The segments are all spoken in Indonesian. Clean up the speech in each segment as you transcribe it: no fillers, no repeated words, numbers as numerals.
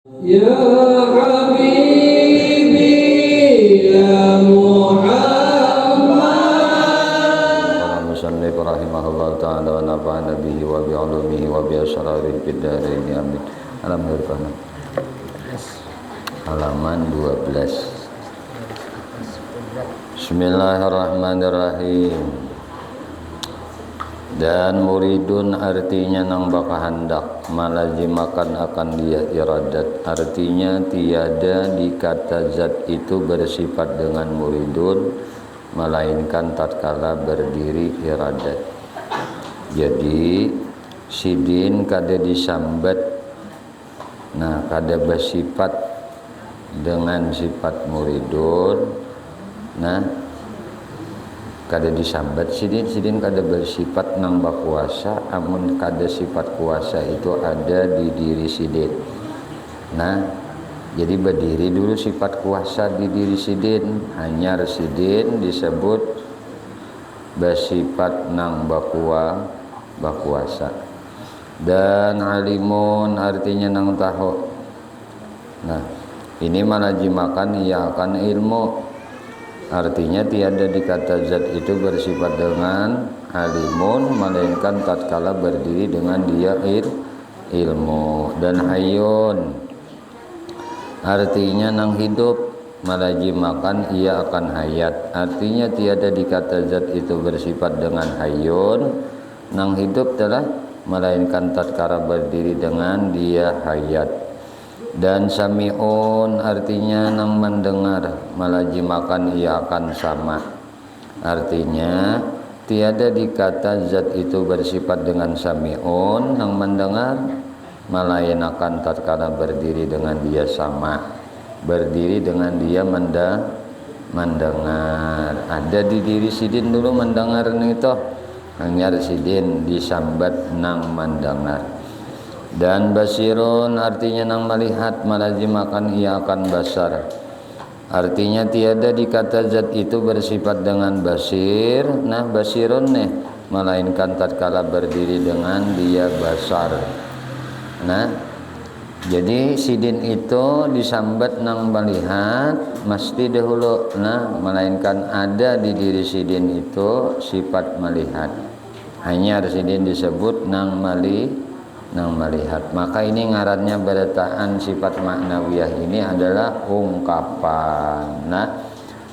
Ya Habibi ya Muhammad. Musannif rahimahullah ta'ala wa nafa'ana bihi wa bi'ulumihi wa bi'asraril bidaraini amin. Halaman 12. Bismillahirrahmanirrahim. Dan muridun artinya nang baka hendak malazimakan akan dia iradat, artinya tiada di kata zat itu bersifat dengan muridun melainkan tatkala berdiri iradat. Jadi sidin kada disambat, nah kada bersifat dengan sifat muridun, nah kada disambat sidin kada bersifat nang bakuasa, amun kada sifat kuasa itu ada di diri sidin. Nah jadi berdiri dulu sifat kuasa di diri sidin, hanya sidin disebut bersifat nang bakuasa. Dan alimun artinya nang tahu. Nah ini manajimakan ia akan ilmu, artinya tiada di kata zat itu bersifat dengan alimun melainkan tatkala berdiri dengan dia ilmu. Dan hayyun artinya nang hidup, malajimakan ia akan hayat, artinya tiada di kata zat itu bersifat dengan hayyun nang hidup telah melainkan tatkala berdiri dengan dia hayat. Dan sami'un artinya nang mendengar, malajimakan ia akan sama, artinya tiada di kata zat itu bersifat dengan sami'un nang mendengar melainkan tatkala berdiri dengan dia sama, berdiri dengan dia mendengar. Ada di diri sidin dulu mendengar itu, hanya sidin disambat nang mendengar. Dan basirun artinya nang melihat, malazimakan ia akan basar, artinya tiada di kata zat itu bersifat dengan basir, nah basirun nih melainkan tatkala berdiri dengan dia basar. Nah jadi sidin itu disambat nang melihat mesti dahulu, nah melainkan ada di diri sidin itu sifat melihat, hanya sidin disebut nang melihat. Maka ini ngarannya berataan sifat maknawiyah ini adalah ungkapan. Nah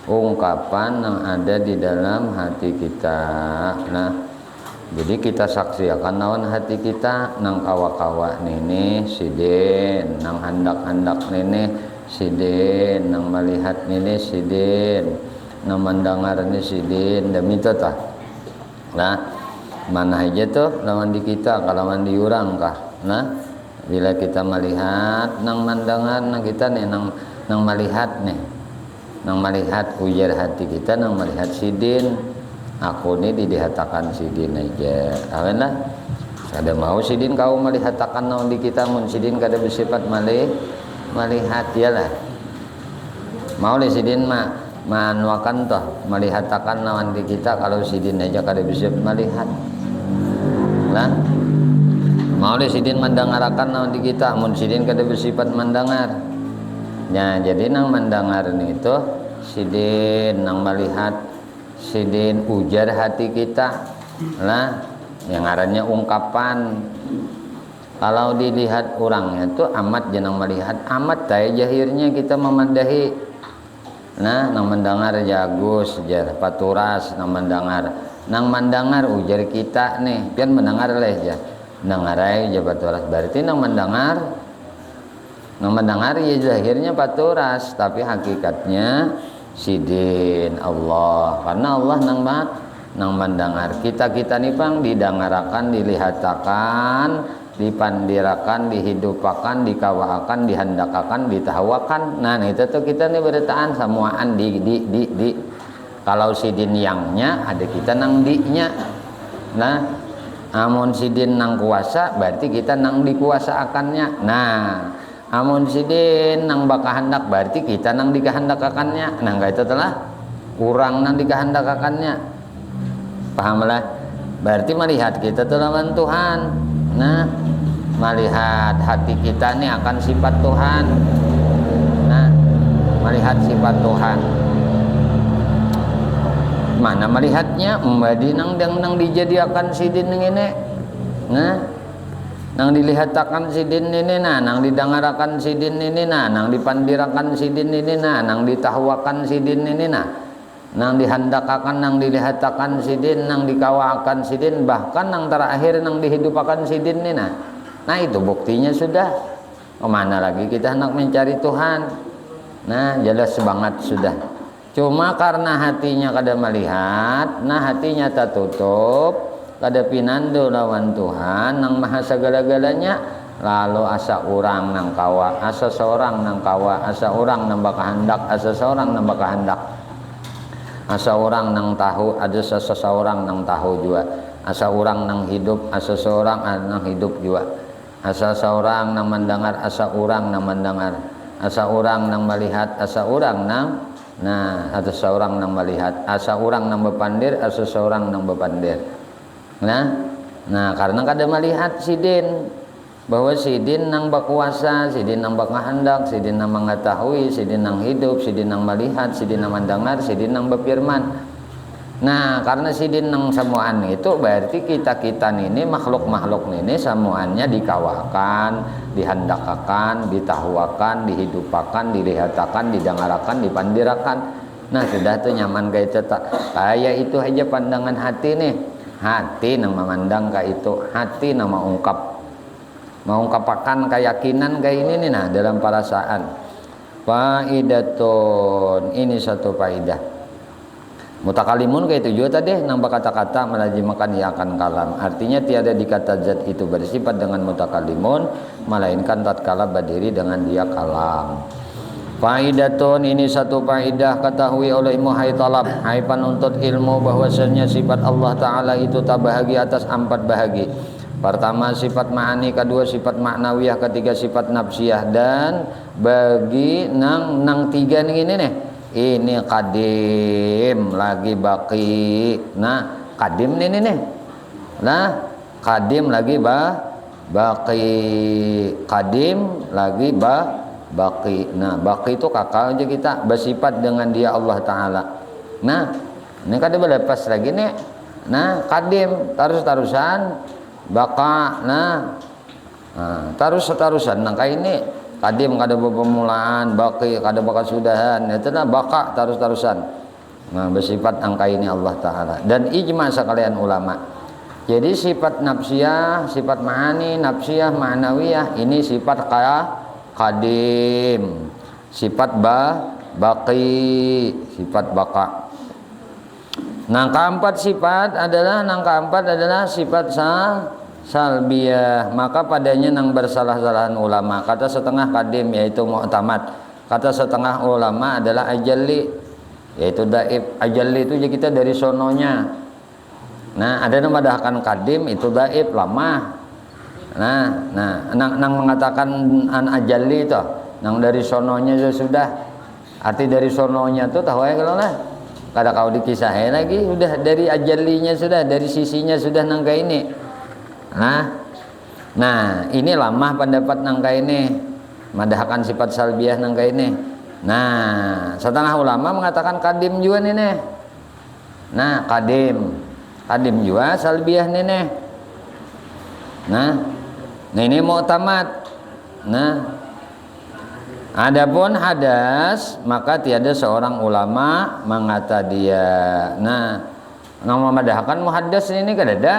ungkapan yang ada di dalam hati kita. Nah jadi kita saksikan naon hati kita, nang kawa-kawa nini sidin, nang handak-handak nini sidin, nang melihat nini sidin, nang mendengar nini sidin, demi itu tah. Nah mana aja tuh lawan di kita, kalau lawan di urang kah. Nah bila kita melihat nang mendengar, nang kita nih nang melihat nih, nang melihat ujar hati kita, nang melihat sidin, aku nih dihatakan sidin aja awenlah kada mau sidin kau melihatakan naon di kita, mun sidin kada bersifat melihat ya lah. Mau le sidin manuakan toh melihatakan naon di kita, kalau sidin aja kada bisa melihat. Nah mau le sidin mendengarakan naon di kita, mun sidin kada bersifat mendengar. Nah jadi nang mendengar itu sidin, nang melihat sidin ujar hati kita. Nah yang ngarannya ungkapan. Kalau dilihat orangnya itu amat jenang melihat, amat tay jahirnya kita memandahi. Nah nang mendengar jagus jar paturas, nang mendengar ujar kita nih pian mendengar leh ja dengarai ja paturas, berarti nang mendengar ya zahirnya paturas, tapi hakikatnya sidin Allah, karena Allah nang mendengar. Kita nih pang didangarakan, dilihatakan, dipandirakan, dihidupakan, dikawaakan, dihandakakan, ditahawakan. Nah itu tuh kita nih berataan samuaan di kalau sidin yangnya ada kita nang di-nya. Nah amun sidin nang kuasa berarti kita nang dikuasaakannya. Nah amun sidin nang baka hendak berarti kita nang dikehendakakannya. Nah itu telah kurang nang dikehendakakannya, pahamlah. Berarti melihat kita tuh lawan Tuhan. Nah melihat hati kita nih akan sifat Tuhan. Nah, melihat sifat Tuhan. Mana melihatnya? Mbadi nang dijadiakan sidin ini. Nah, nang dilihatakan sidin ini nah, nang didangarakan sidin ini nah, nang dipandirakan sidin ini nah, nang ditahwakan sidin ini nah, nang dihandakakan, nang dilihatakan sidin, nang dikawakan sidin, bahkan nang terakhir nang dihidupakan sidin ini nah. Nah, itu buktinya sudah. Kemana lagi kita hendak mencari Tuhan? Nah, jelas banget sudah. Cuma karena hatinya kada melihat, nah hatinya tertutup, kada pinando lawan Tuhan nang maha segala-galanya, lalu asa orang nang kawa, asa seorang nang kawa, asa orang nang bakahandak, asa seorang nang bakahandak, asa orang nang tahu, ada seseorang nang tahu juga, asa orang nang hidup, asa seorang nang hidup juga, asa seorang nang mendengar, asa orang nang mendengar, asa orang nang melihat, asa orang nang ada seorang nang melihat, asa orang nang bepandir, asa seorang nang bepandir. Nah, karena kada melihat sidin bahwa sidin nang berkuasa, sidin nang berkehendak, sidin nang mengetahui, sidin nang hidup, sidin nang melihat, sidin nang mendengar, sidin nang berfirman. Nah, karena sidin nang samuan itu berarti kita ini makhluk-makhluk ini samuannya dikawakan, dihandakakan, ditahwakan, dihidupakan, dilihatakan, didangarakan, dipandirakan. Nah, sudah tuh nyaman kayak cetak. Kayak itu aja pandangan hati nih. Hati nang memandang kayak itu, hati nang mengungkapkan keyakinan kayak ini nih nah dalam perasaan. Faidatun, ini satu faidah. Mutakalimun kayak itu juga tadi nang berkata-kata melazimakan ia akan kalam. Artinya tiada dikata zat itu bersifat dengan mutakalimun, melainkan tatkala berdiri dengan dia kalam. Faidatun, ini satu faidah, ketahui olehmu hai talab, hai penuntut ilmu, bahwasanya sifat Allah Ta'ala itu tak bahagi atas 4 bahagi. Pertama sifat ma'ani, kedua sifat ma'nawiyah, ketiga sifat nafsiyah. Dan bagi nang 3 ini nih, ini kadim lagi baki. Nah, kadim nih. Nah, kadim lagi baki. Kadim lagi baki. Nah, baki itu kakak aja kita bersifat dengan dia Allah Ta'ala. Nah, ini kada berlepas lagi nih. Nah, kadim terus-terusan baka. Nah, terus-terusan. Nah, kayak ini kadim kada berpemulaan, baki kada berkesudahan, itu nah baka terus-terusan. Nah, bersifat angka ini Allah Ta'ala. Dan ijma sekalian ulama. Jadi sifat nafsiyah, sifat ma'ani, nafsiyah, ma'nawiyah, ini sifat kadim, sifat baki, sifat baka. Nang keempat adalah sifat salbiyah, maka padanya nang bersalah-salahan ulama. Kata setengah kadim yaitu mu'tamad, kata setengah ulama adalah ajalli yaitu daib. Ajalli itu kita dari sononya. Nah, ada yang madahkan kadim itu daib lama. Nah, nang mengatakan an ajalli itu nang dari sononya sudah. Arti dari sononya tuh tahu ya kalau lah. Kada kau dikisahin lagi, udah dari ajallinya sudah, dari sisinya sudah nang kayak ini. Nah, ini lamah pendapat nangka ini, madahkan sifat salbiyah nangka ini. Nah, setengah ulama mengatakan kadim juga nih. Nah, kadim juga salbiyah nih. Nah, ini mu'tamad. Nah, adapun hadas, maka tiada seorang ulama mengata dia. Nah, nama madahkan muhaddas ini kada ada.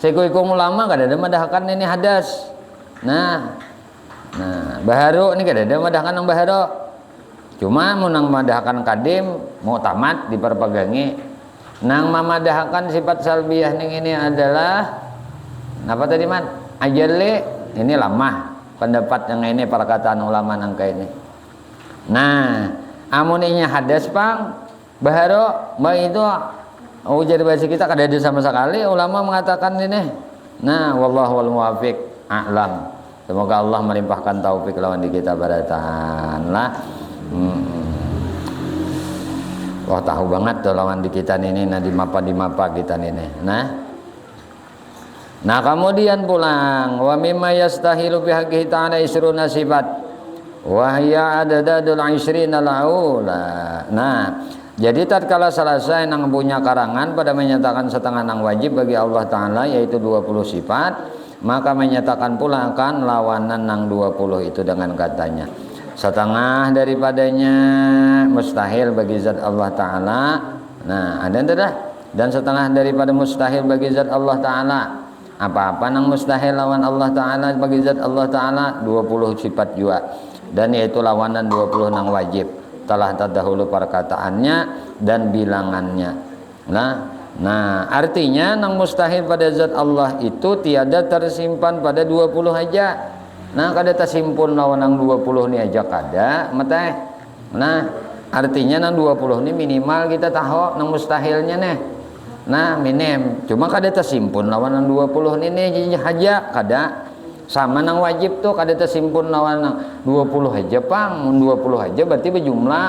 Sekuikum ulama kada ada madahkan ini hadas. Nah, baharu ini kada ada madahkan yang baharu. Cuma munang madahkan kadim mu'tamad diperpegangi. Nang memadahkan sifat salbiyah ning ini adalah apa tadi man? Ajalli, ini lamah pendapat yang ini perkataan ulama nangka ini. Nah, amuninya hadas pang baharu mbak itu ujar bahasa kita kada ada sama sekali ulama mengatakan ini. Nah, wallahu wal muwafiq a'lam. Semoga Allah melimpahkan taufik lawan di kita baratan lah. Wah, tahu banget tuh lawan di kita ini, nah di mapa kita ini. Nah, Nah, kemudian pulang wa mimma yastahilu bihaqqihi ta'ala isruna sifat wa hiya adadul 20 laula. Nah, jadi tatkala selesai nang punya karangan pada menyatakan setengah nang wajib bagi Allah Ta'ala yaitu 20 sifat, maka menyatakan pula akan lawanan nang 20 itu dengan katanya setengah daripadanya mustahil bagi zat Allah Ta'ala. Nah, ada tidak? Dan setengah daripada mustahil bagi zat Allah Ta'ala. Apa-apa nang mustahil lawan Allah Ta'ala bagi zat Allah Ta'ala 20 sifat juga. Dan yaitu lawanan 20 nang wajib. Telah terdahulu perkataannya dan bilangannya. Nah, artinya nang mustahil pada zat Allah itu tiada tersimpan pada 20 aja. Nah, kada tersimpun lawan nang 20 ni aja kada, mateh. Nah, artinya nang 20 ni minimal kita tahu nang mustahilnya nih. Nah, minim. Cuma kada tersimpun lawan nang 20 ni aja kada. Sama nang wajib tuh kada tersimpun lawan nang 20 aja pang. Mun 20 aja berarti berjumlah.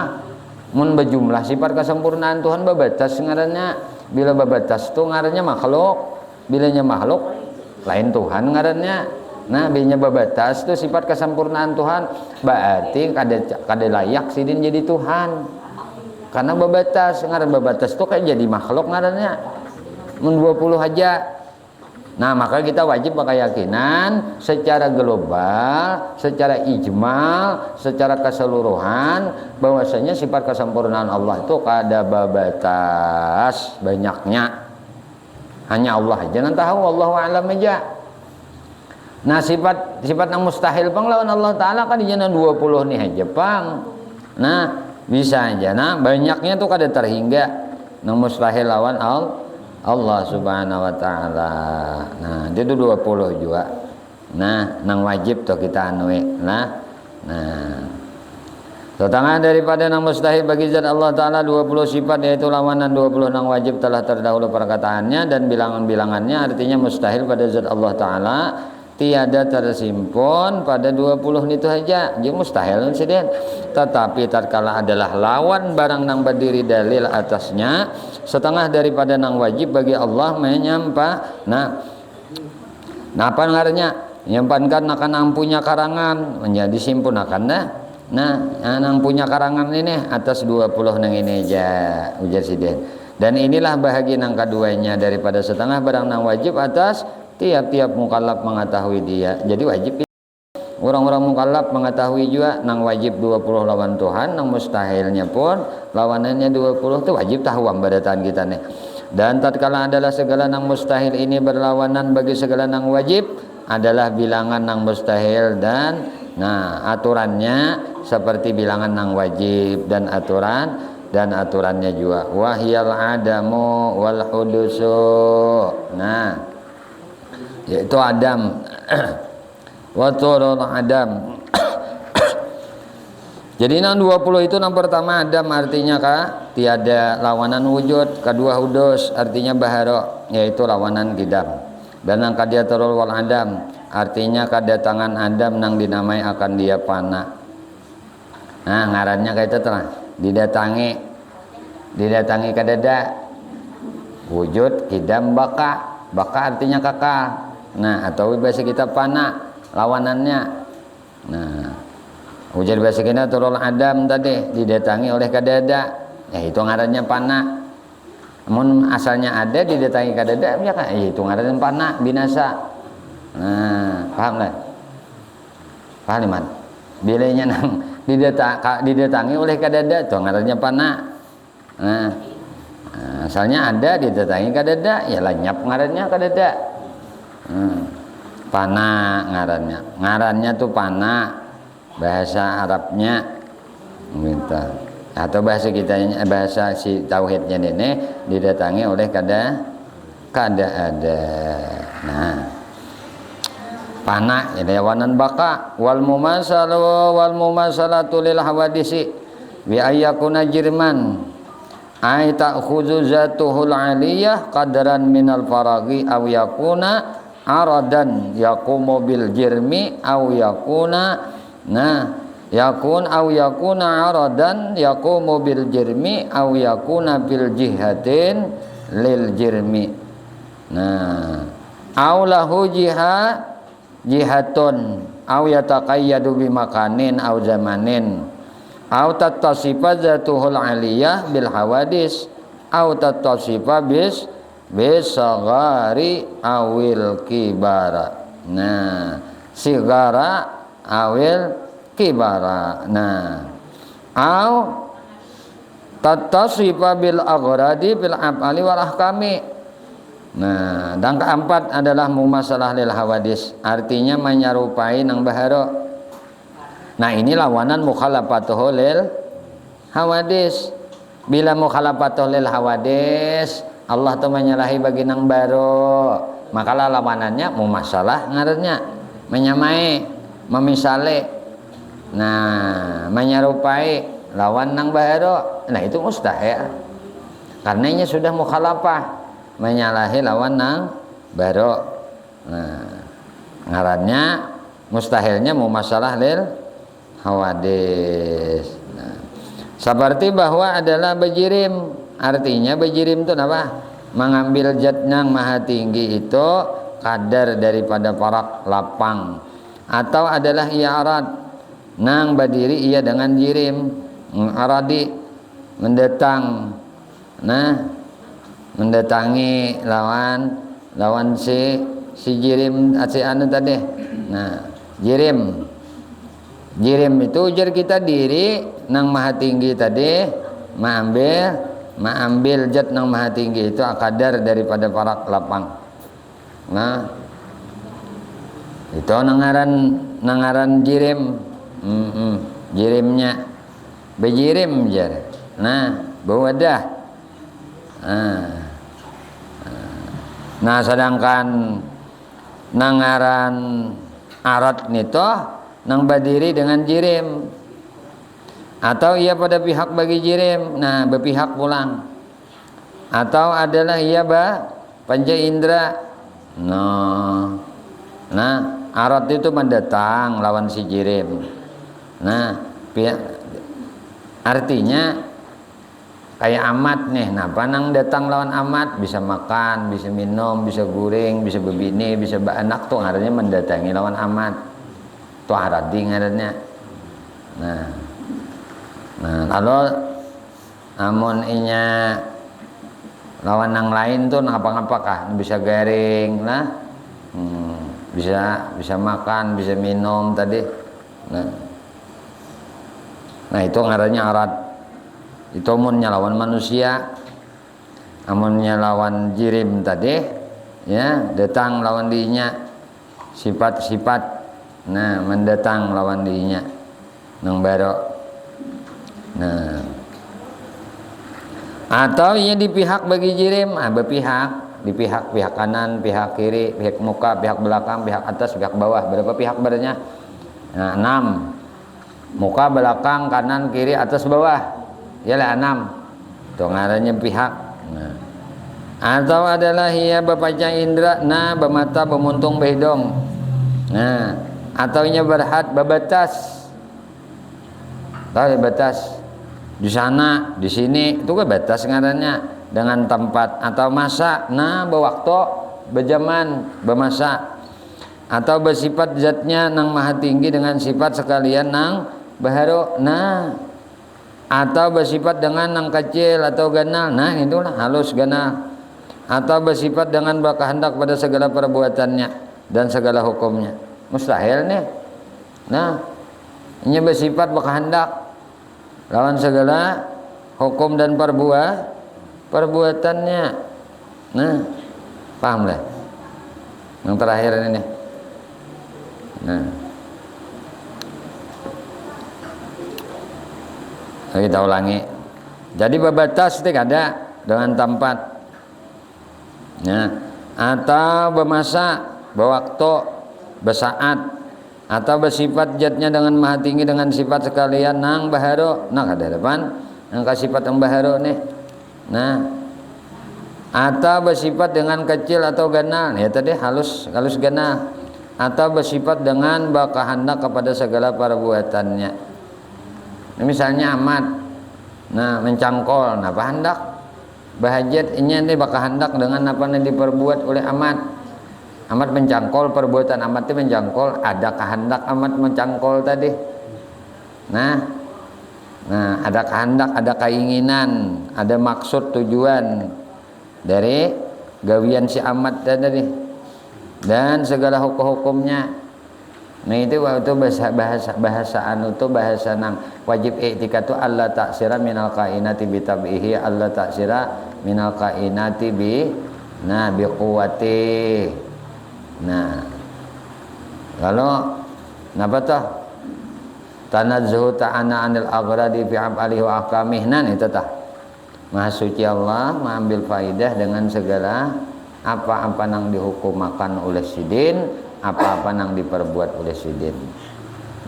Mun berjumlah sifat kesempurnaan Tuhan babatas ngarannya. Bila babatas tuh ngarannya makhluk. Bilanya makhluk lain Tuhan ngarannya. Nah, bilanya babatas tuh sifat kesempurnaan Tuhan. Berarti kada layak sidin jadi Tuhan. Karena babatas, ngaran babatas tuh kayak jadi makhluk ngarannya. Mun 20 aja. Nah, maka kita wajib berkeyakinan secara global, secara ijmal, secara keseluruhan bahwasanya sifat kesempurnaan Allah itu kada babatas banyaknya. Hanya Allah aja yang tahu, wallahu a'lam aja. Nah, sifat yang mustahil pang lawan Allah Ta'ala kan di 20 nih aja pang. Nah, bisa aja. Nah, banyaknya tuh kada terhingga nang mustahil lawan Allah Subhanahu wa Ta'ala. Nah, itu 20 juga. Nah, nang wajib tuh kita anui. Nah. Setengah daripada nang mustahil bagi zat Allah Ta'ala 20 sifat yaitu lawanan 20 nang wajib telah terdahulu perkataannya dan bilangan-bilangannya artinya mustahil pada zat Allah Ta'ala tiada tersimpun pada 20 itu saja. Dia mustahil insiden. Tetapi tatkala adalah lawan barang nang berdiri dalil atasnya setengah daripada nang wajib bagi Allah menyampa. Nah, apa ngarannya? Nyampankan akan nang punya karangan menjadi simpun akan nah nang punya karangan ini atas 20 nang ini aja ujar sidin. Dan inilah bahagian nang keduanya daripada setengah barang nang wajib atas tiap-tiap mukallaf mengetahui dia. Jadi wajib orang-orang mukallaf mengetahui juga nang wajib 20 lawan Tuhan, nang mustahilnya pun lawanannya 20 itu wajib tahu ambadatan kita nih. Dan tatkala adalah segala nang mustahil ini berlawanan bagi segala nang wajib adalah bilangan nang mustahil dan aturannya seperti bilangan nang wajib dan aturannya juga wahyal adamu wal hudusu. Nah, yaitu Adam wa turul Adam. Jadi nang 20 itu nang pertama Adam artinya tiada lawanan wujud, kedua hudus artinya baharo yaitu lawanan kidam. Dan nang kadiaturul wal Adam artinya kedatangan Adam nang dinamai akan dia pana. Nah, ngarannya kayak itu telah didatangi kadada wujud kidam baka artinya kakak. Nah, atau bahasa kita pana lawanannya. Nah, ujar bahasa kita turul Adam tadi didatangi oleh kadada. Ya itu ngarannya pana. Namun asalnya ada didatangi kadada ya kan itu ngarannya pana binasa. Nah, paham lah. Paham man. Bilanya nang didatangi oleh kadada itu ngarannya pana. Nah, asalnya ada didatangi kadada ya lenyap ngarannya kadada. Pana ngarannya tuh pana bahasa Arabnya minta atau bahasa kita bahasa si tauhidnya ini didatangi oleh kada ada. Nah, pana ini wanan baka wal mumasalatu lil hawadisi bi ayyakuna jirman ay ta'khudhu zatuhul aliyah qadaran minal faraghi aw yakuna aradan yaqumu bil jirmi aw yakuna aradan yaqumu bil jirmi aw yakuna bil jihatin lil jirmi. Nah, Au lahu jihatun au yataqayyadu bimakanin au zamanin au tattasifa zatuhul aliyah bil hawadis au tattasifa bis sagari awil kibara. Nah, sigara awil kibara. Nah, au tattasifa bil aghradi bil af'ali wal ahkami. Nah, dan keempat adalah mumasalah lil hawadis, artinya menyerupai nang baharo. Nah, ini lawanan mukhalafatuhu lil hawadis. Bila mukhalafatuhu lil hawadis, Allah tuh menyalahi bagi nang baro, maka lawanannya mumasalah ngarannya, menyamai, memisale. Nah, menyerupai lawan nang baharo. Nah, itu mustahil. Karenanya sudah mukhalafah, menyalahi lawan nang baro. Nah, ngarannya mustahilnya mumasalah lil hawadis. Nah, seperti bahwa adalah bajirim, artinya bajirim itu apa? Mengambil zat nang maha tinggi itu kadar daripada parak lapang, atau adalah i'rad nang badiri ia dengan jirim, aradi mendatang. Nah, mendatangi lawan si jirim si anu tadi. Nah, jirim itu ujar kita diri nang maha tinggi tadi, mengambil zat nang maha tinggi itu akadar daripada parak lapang. Nah, itu nangaran jirim. Jirimnya bejirim jar. Nah, bawadah. Nah, sedangkan nangaran arat nito nang badiri dengan jirim, atau ia pada pihak bagi jirim, nah berpihak pulang, atau adalah ia panca indra. Nah, arat itu mendatang lawan si jirim. Nah, artinya kayak amat nih. Nah, panang datang lawan amat, bisa makan, bisa minum, bisa guring, bisa bebini, bisa beranak, tuh ngarannya mendatangi lawan amat. Tuh aradi ngarannya. Nah, kalau amun inya lawan nang lain tuh ngapa-ngapakah, bisa garing lah. Bisa makan, bisa minum tadi. Nah, itu ngarannya arat. Itu amunnya lawan manusia, amunnya lawan jirim tadi, ya datang lawan dirinya sifat-sifat. Nah, mendatang lawan dirinya nang baro. Nah, atau ia di pihak bagi jirim, berpihak di pihak kanan, pihak kiri, pihak muka, pihak belakang, pihak atas, pihak bawah. Berapa pihak bernya? Nah, 6. Muka, belakang, kanan, kiri, atas, bawah. Ialah 6. Itu ngarannya pihak. Nah, atau adalah ia berpanca indra, nah bermata, bermuntung, berhidung. Nah, atau ia berhad, berbatas. Tahu batas? Di sana, di sini, itu kan batas ngarannya, dengan tempat atau masa. Nah, berwaktu, berjaman, bermasa. Atau bersifat zatnya nang maha tinggi dengan sifat sekalian nang baharo. Nah, atau bersifat dengan nang kecil atau ganal. Nah, itulah halus ganal. Atau bersifat dengan berkehendak pada segala perbuatannya dan segala hukumnya. Mustahil nih. Nah, ini bersifat berkehendak lawan segala hukum dan perbuatannya. Nah, paham lah yang terakhir ini. Nah, kita ulangi. Jadi berbatas itu ada dengan tempat. Nah, atau bermasa, berwaktu, bersaat, atau bersifat jatnya dengan maha tinggi dengan sifat sekalian nang baharo. Nah, ada depan nang sifat yang baharo nih. Nah, atau bersifat dengan kecil atau ganal. Ya tadi halus ganal. Atau bersifat dengan berkehendak kepada segala perbuatannya. Nah, misalnya amat. Nah, mencangkol, nah hendak bahajat ini bakal hendak dengan apa yang diperbuat oleh amat. Amat mencangkol, perbuatan amat itu mencangkol, ada kehendak amat mencangkol tadi. Nah, ada kehendak, ada keinginan, ada maksud tujuan dari gawian si amat tadi. Dan segala hukum-hukumnya. Nah itu waktu bahasa anu tuh bahasa nang wajib i'tikad tu Allah taksira minal kainati bi tabihi, Allah taksira minal kainati bi quwwati. Nah, kalau napa toh? Tanazzuhu ta'ana 'anil aghradi fi af'alihi wa ahkamih. Nan itu tah. Maha suci Allah mengambil faidah dengan segala apa-apa yang dihukumakan oleh sidin, apa-apa yang diperbuat oleh sidin.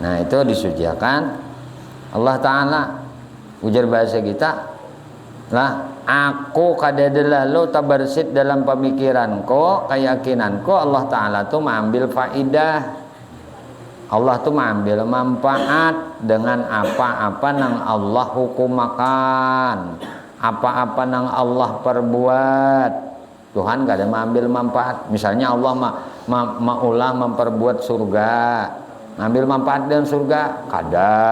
Nah, itu disucikan Allah Ta'ala. Ujar bahasa kita lah, aku kadadela lo tabarsit dalam pemikiranku, keyakinanku Allah Ta'ala tuh mengambil faidah, Allah tuh mengambil manfaat dengan apa-apa yang Allah hukumakan, apa-apa yang Allah perbuat. Tuhan gak ada mengambil manfaat. Misalnya Allah maulah memperbuat surga, mengambil manfaat dengan surga, kada.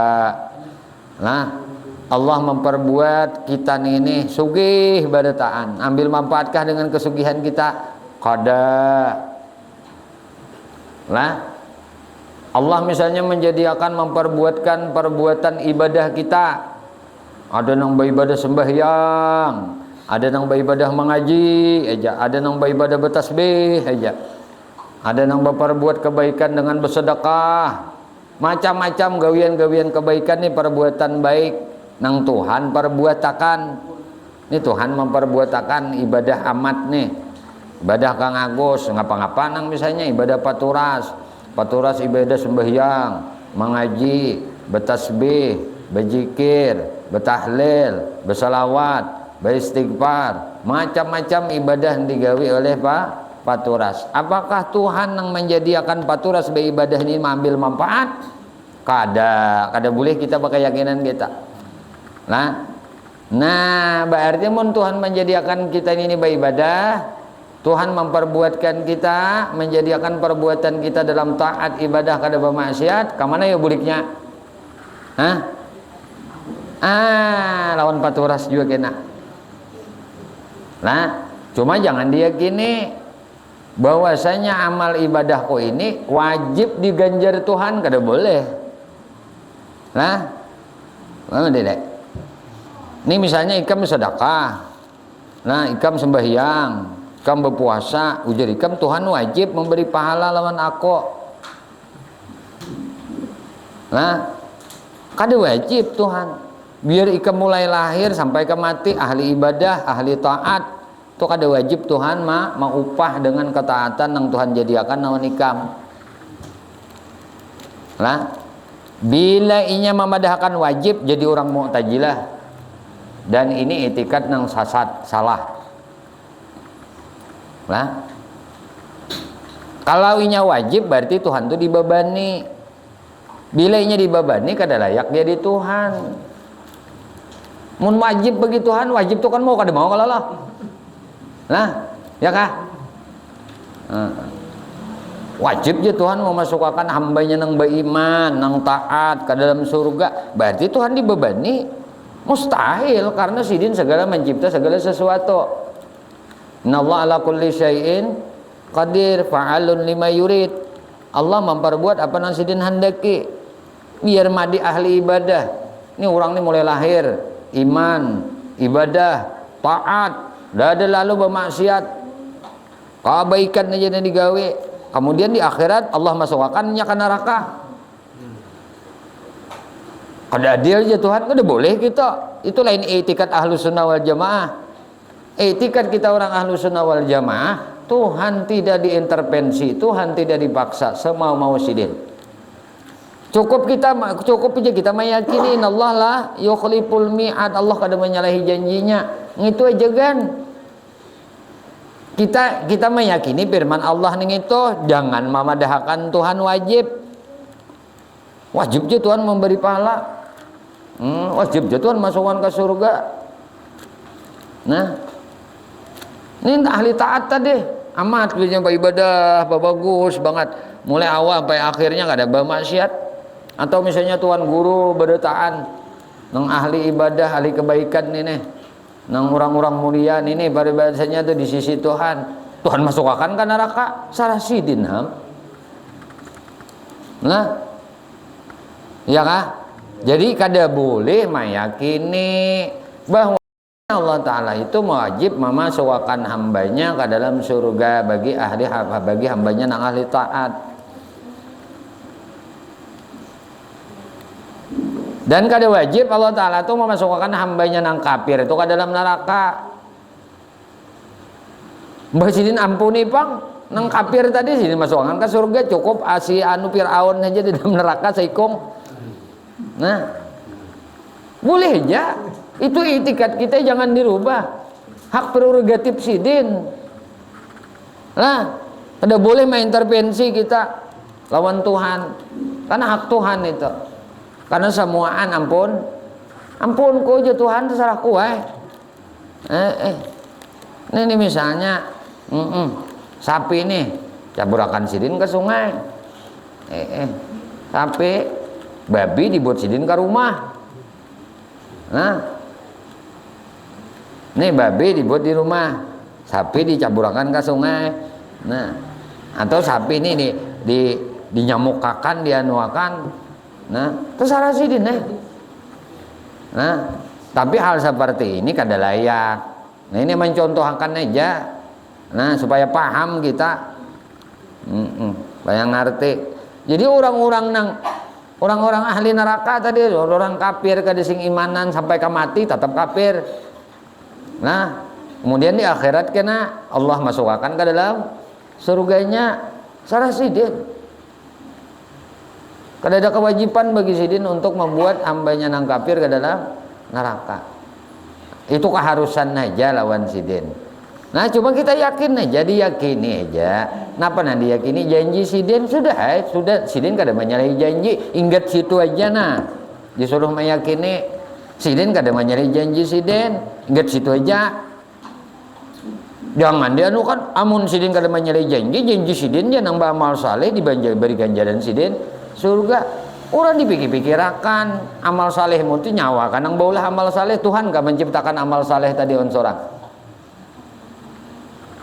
Nah, Allah memperbuat kita ini sugih badataan, ambil manfaatkah dengan kesugihan kita? Kada. Nah, Allah misalnya menjadikan memperbuatkan perbuatan ibadah kita. Ada yang beribadah sembahyang, ada yang beribadah mengaji aja, ada yang beribadah bertasbih aja, ada yang berbuat kebaikan dengan bersedekah. Macam-macam gawian-gawian kebaikan ini perbuatan baik nang Tuhan perbuatakan. Ini Tuhan memperbuatakan ibadah amat nih, ibadah Kang Agus ngapa-ngapa nang misalnya ibadah paturas ibadah sembahyang, mengaji, bertasbih, berzikir, bertahlil, bersalawat, beristighfar, macam-macam ibadah yang digawi oleh paturas. Apakah Tuhan yang menjadikan paturas beribadah ini mengambil manfaat? Kada boleh kita pakai keyakinan kita. Nah, berarti mun Tuhan menjadikan kita ini beribadah, Tuhan memperbuatkan kita, menjadikan perbuatan kita dalam taat ibadah kada bermaksiat, kemana ya buliknya? Lawan paturas juga kena. Nah, cuma jangan diyakini bahwasanya amal ibadahku ini wajib diganjar Tuhan, kada boleh. Nah, mana dedek? Ini misalnya ikam sedekah, nah ikam sembahyang, ikam berpuasa, ujar ikam Tuhan wajib memberi pahala lawan aku. Nah, kada wajib Tuhan. Biar ikam mulai lahir sampai ke mati ahli ibadah, ahli taat, itu kada wajib Tuhan mengupah dengan ketaatan yang Tuhan jadikan lawan ikam. Nah, bila inya memadahkan wajib jadi orang Mu'tazilah. Dan ini etikat yang salah. Nah, kalau inya wajib berarti Tuhan itu dibebani. Bila inya dibebani kada layak dia di Tuhan. Mun wajib bagi Tuhan, wajib tuh kan mau kada mau kalau lah. Nah, ya kah? Wajib je Tuhan memasukkan hambanya nang beriman, nang taat ke dalam surga. Berarti Tuhan dibebani. Mustahil, karena sidin segala mencipta segala sesuatu. Innallaha ala kulli syai'in qadir fa'alun lima yurid. Allah memperbuat apa yang sidin handaki. Biar madi ahli ibadah. Ini orang ini mulai lahir iman, ibadah, taat, dah ada lalu bermaksiat, kebaikan aja yang digawe. Kemudian di akhirat Allah masukkannya ke neraka. Kada adil aja Tuhan, kada boleh kita. Itu lain etikat ahlu sunnah wal jamaah. Etikat kita orang ahlu sunnah wal jamaah, Tuhan tidak diintervensi, Tuhan tidak dipaksa, semau-mau sidin. Cukup aja kita meyakini Allah lah yukhliful mi'ad, Allah kada menyalahi janjinya. Itu aja kan. Kita meyakini firman Allah ning itu, jangan memadahkan Tuhan wajib. Wajib je Tuhan memberi pahala. Wajib je Tuhan masukkan ke surga. Nah, ini ahli taat tadi. amat punya ibadah bagus banget mulai awal sampai akhirnya nggak ada maksiat. Atau misalnya tuan guru berdetaan nang ahli ibadah ahli kebaikan ini nang orang-orang mulia ini paribadahnya tuh di sisi Tuhan masukkan ke neraka salah sidin ham. Nah ya kah, jadi kada boleh meyakini bahwa Allah Ta'ala itu wajib memasukkan hambanya ke dalam surga bagi hambanya yang ahli taat. Dan kada wajib Allah Ta'ala itu memasukkan hambanya yang kafir itu ke dalam neraka. Mbah sidin ampuni pang nang kafir tadi sini masukkan ke surga cukup asi anu Fir'aun aja di dalam neraka seikung. Nah boleh aja. Itu itikat kita jangan dirubah. Hak prerogatif sidin. Nah, tidak boleh mengintervensi kita lawan Tuhan. Karena hak Tuhan itu. Karena semuaan ampun ku aja Tuhan terserah ku Ini misalnya sapi nih caburakan sidin ke sungai. Sapi babi dibuat sidin ke rumah. Nah nih babi dibuat di rumah, sapi dicaburakan ke sungai. Nah, atau sapi ini dinyamukakan, dianuakan. Nah, terserah sidin Nah, tapi hal seperti ini kada layak. Nah, ini mencontohkan aja. Nah, supaya paham kita. Supaya ngerti. Jadi orang-orang ahli neraka tadi, orang kafir kada sing imanan sampai ke mati tetap kafir. Nah, kemudian di akhirat kena Allah masukkan ke dalam surganya sarah sidin. Kada ada kewajiban bagi sidin untuk membuat hambanya nang kafir ke dalam neraka. Itu keharusan aja lawan sidin. Nah, cuma kita yakin aja, diyakini aja. Napa nanti diyakini janji sidin sudah sidin kada menyalahi janji, ingat situ aja nah. Disuruh meyakini sidin kada menyalahi janji sidin, ingat situ aja. Jangan dia kan amun sidin kada menyalahi janji sidin jangan nambah amal saleh diberi ganjaran sidin surga. Orang dipikir-pikirakan amal saleh itu nyawa kan nang baulah amal saleh Tuhan gak menciptakan amal saleh tadi on sorang.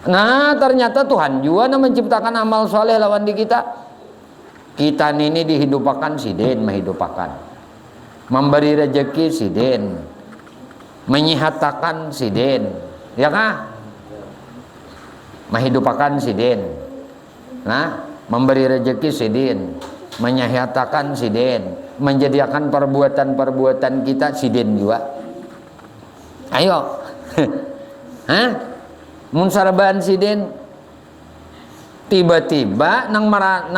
Nah ternyata Tuhan juga menciptakan amal saleh lawan di kita. Kita ini dihidupakan sidin menghidupakan, memberi rezeki sidin, menyihatakan sidin, ya kah? Menghidupakan sidin. Nah, memberi rezeki sidin, menyihatakan sidin, menjadikan perbuatan-perbuatan kita sidin juga. Ayo. Hah? Mun sarabaan sidin tiba-tiba nang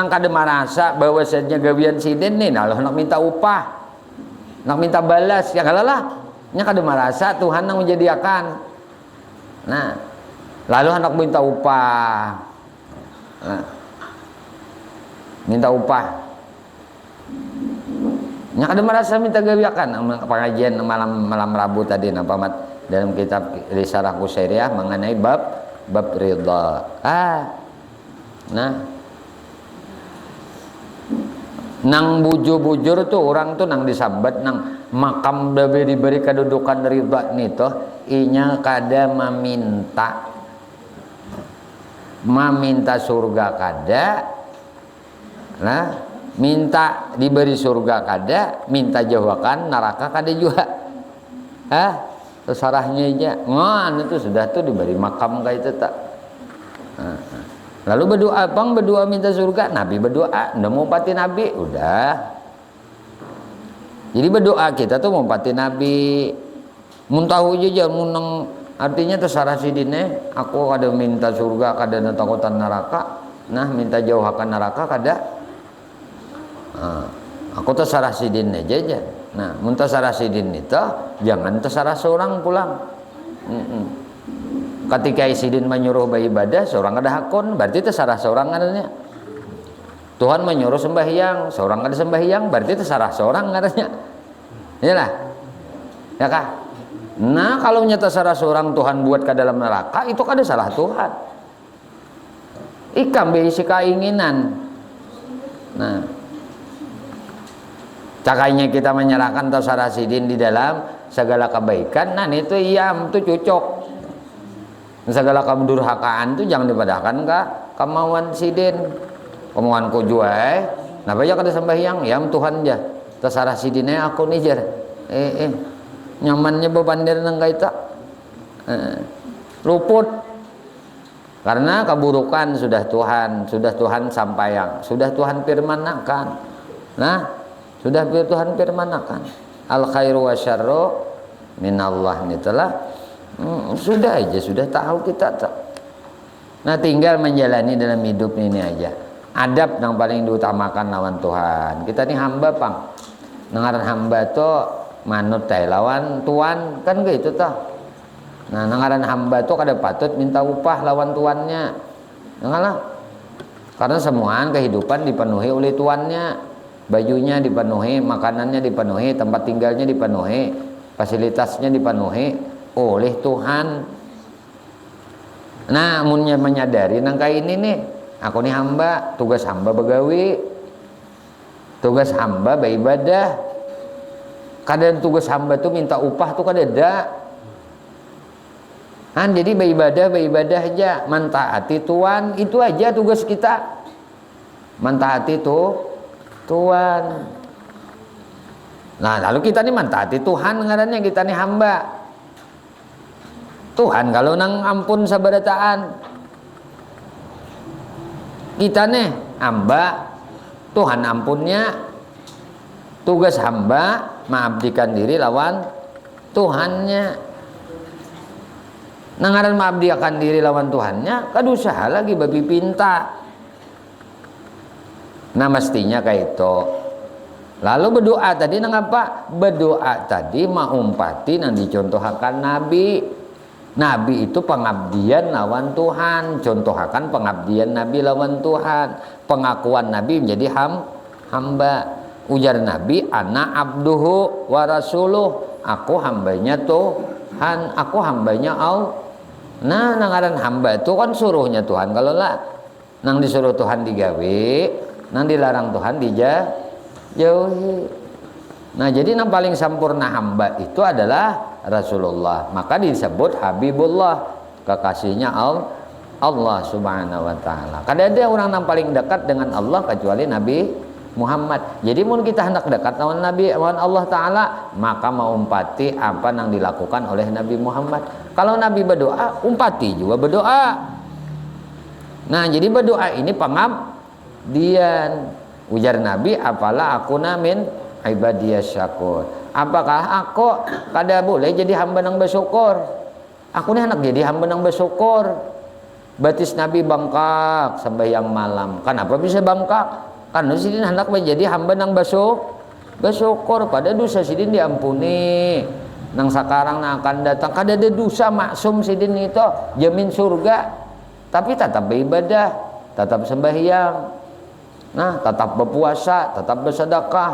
kada merasa bahwasanya gawian sidin nih nah nak minta upah, nak minta balas ya kalalah nya kada merasa Tuhan nang menjadikan. Nah, lalu anak minta upah. Nah, minta upah. Nya kada merasa minta gawiakan pengajian malam Rabu tadi napa mat dalam kitab Risalah Qusairiyah mengenai bab ridha. Nah, nang bujur-bujur tuh orang tuh nang disabat nang makam diberi kedudukan ridha nih toh inya kada meminta surga kada. Nah, minta diberi surga kada, minta jauhkan neraka kada juga. Terserahnya aja. Ngan itu sudah tuh diberi makam kayak itu tak. Lalu berdoa minta surga, Nabi berdoa, udah mau pati Nabi, udah. Jadi berdoa kita tuh mau pati Nabi. Mun tahu aja munang artinya terserah sidine, aku kada minta surga, kada takutan neraka. Nah, minta jauhkan neraka kada. Aku terserah sidin aja. Nah, mun terserah sidin itu jangan terserah seorang pulang. Ketika sidin menyuruh beribadah, seorang ada hakun, berarti terserah seorang adanya. Tuhan menyuruh sembahyang, seorang ada sembahyang, berarti terserah seorang adanya. Iyalah. Ya kah? Nah, kalau terserah seorang Tuhan buat ke dalam neraka, itu kada salah Tuhan. Ikam berisi keinginan. Nah, cakainya kita menyerahkan tasarah sidin di dalam segala kebaikan. Nah itu iam itu cocok. Segala kedurhakaan itu jangan dipadahkan ke kemauan sidin. Kemauan ku jual. Nah baca kada sembahyang, iam Tuhan aja. Tasarah sidinnya aku nih jar. Nyamannya bebandir nang kaita. Luput. Karena keburukan sudah Tuhan sampaikan, sudah Tuhan firmanakan. Nah, sudah Tuhan firmanakan. Al khairu wasyarru minallah nitelah. Sudah aja, sudah tahu kita tak. Nah, tinggal menjalani dalam hidup ini aja. Adab yang paling diutamakan lawan Tuhan. Kita ini hamba, Pang. Nengaran hamba tuh manut lawan Tuhan kan gitu toh. Nah, nangaran hamba itu kada patut minta upah lawan tuannya. Janganlah. Karena semua kehidupan dipenuhi oleh tuannya. Bajunya dipenuhi, makanannya dipenuhi, tempat tinggalnya dipenuhi, fasilitasnya dipenuhi oleh Tuhan. Nah, amunnya menyadari nangka ini nih, aku nih hamba, tugas hamba begawi. Tugas hamba beribadah. Kadang tugas hamba tuh minta upah tuh kada ada. Jadi beribadah aja, mentaati Tuhan, itu aja tugas kita. Mentaati Tuhan. Nah, lalu kita nih mentaati Tuhan ngarannya kita nih hamba. Tuhan kalau nang ampun sabarataan. Kita nih hamba, Tuhan ampunnya. Tugas hamba mengabdikan diri lawan Tuhannya. Nangaran mengabdikan diri lawan Tuhannya, kadusaha lagi babi pinta. Nah mestinya kayak itu. Lalu berdoa tadi nang apa? Berdoa tadi maumpati nang dicontohakan Nabi. Nabi itu pengabdian lawan Tuhan. Contohakan pengabdian Nabi lawan Tuhan. Pengakuan Nabi menjadi hamba. Ujar Nabi, ana abduhu wa rasuluh. Aku hambanya Tuhan, aku hambanya Allah. Nah, nangaran hamba itu kan suruhnya Tuhan. Kalau lah nang disuruh Tuhan digawe, nang dilarang Tuhan dijauhi. Nah, jadi nang paling sempurna hamba itu adalah Rasulullah. Maka disebut Habibullah, kekasihnya Allah Subhanahu wa taala. Kada ada orang yang paling dekat dengan Allah kecuali Nabi Muhammad. Jadi mun kita hendak dekat lawan Nabi, lawan Allah Ta'ala, maka maumpati apa yang dilakukan oleh Nabi Muhammad. Kalau Nabi berdoa, umpati juga berdoa. Nah, jadi berdoa ini pengabdian. Ujar Nabi, apalah aku namin ibadiyas syakur. Apakah aku kada boleh jadi hamba nang bersyukur? Aku nih anak jadi hamba nang bersyukur. Batis Nabi bangkak sampai yang malam. Kenapa bisa bangkak? Karena sidin hendak menjadi hamba nang bersyukur pada dosa sidin diampuni. Nang sekarang akan datang kada ada dosa maksum sidin itu jamin surga. Tapi tetap beribadah, tetap sembahyang. Nah, tetap berpuasa, tetap bersedekah,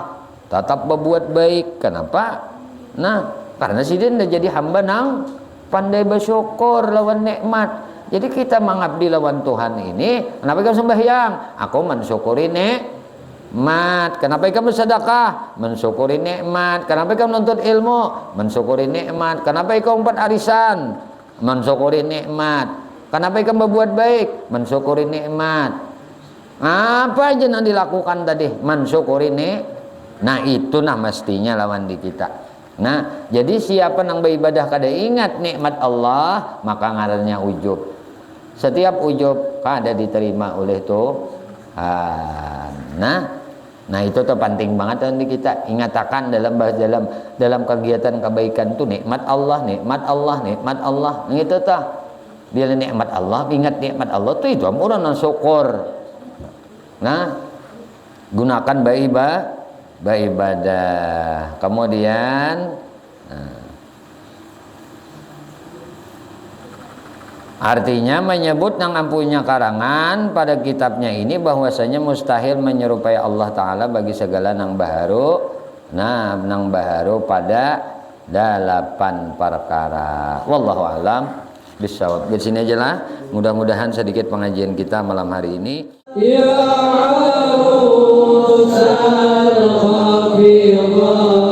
tetap berbuat baik. Kenapa? Nah, karena sidin dah jadi hamba nang pandai bersyukur lawan nikmat. Jadi kita mengabdi lawan Tuhan ini, kenapa kamu sembahyang? Aku mensyukuri nikmat. Kenapa kamu bersedekah? Mensyukuri nikmat. Kenapa kamu nuntut ilmu? Mensyukuri nikmat. Kenapa kamu umpat arisan? Mensyukuri nikmat. Kenapa kamu berbuat baik? Mensyukuri nikmat. Apa aja yang dilakukan tadi? Mensyukuri nikmat. Nah itu nah mestinya lawan di kita. Nah jadi siapa yang beribadah kada ingat nikmat Allah, maka ngarannya ujub. Setiap ujub kada diterima oleh Tuhan. Nah itu tuh penting banget di kita ingatakan dalam kegiatan kebaikan tuh nikmat Allah, nikmat Allah, nikmat Allah. Gitu tuh. Bila nikmat Allah, ingat nikmat Allah tuh itu orang yang syukur. Nah, gunakan beribadah. Kemudian artinya menyebut nang ampunya karangan pada kitabnya ini bahwasanya mustahil menyerupai Allah Ta'ala bagi segala nang baharu. Nah, nang baharu pada 8 perkara. Wallahu a'lam. bisawab. Di sini aja lah. Mudah-mudahan sedikit pengajian kita malam hari ini. Ya arusal khafidhah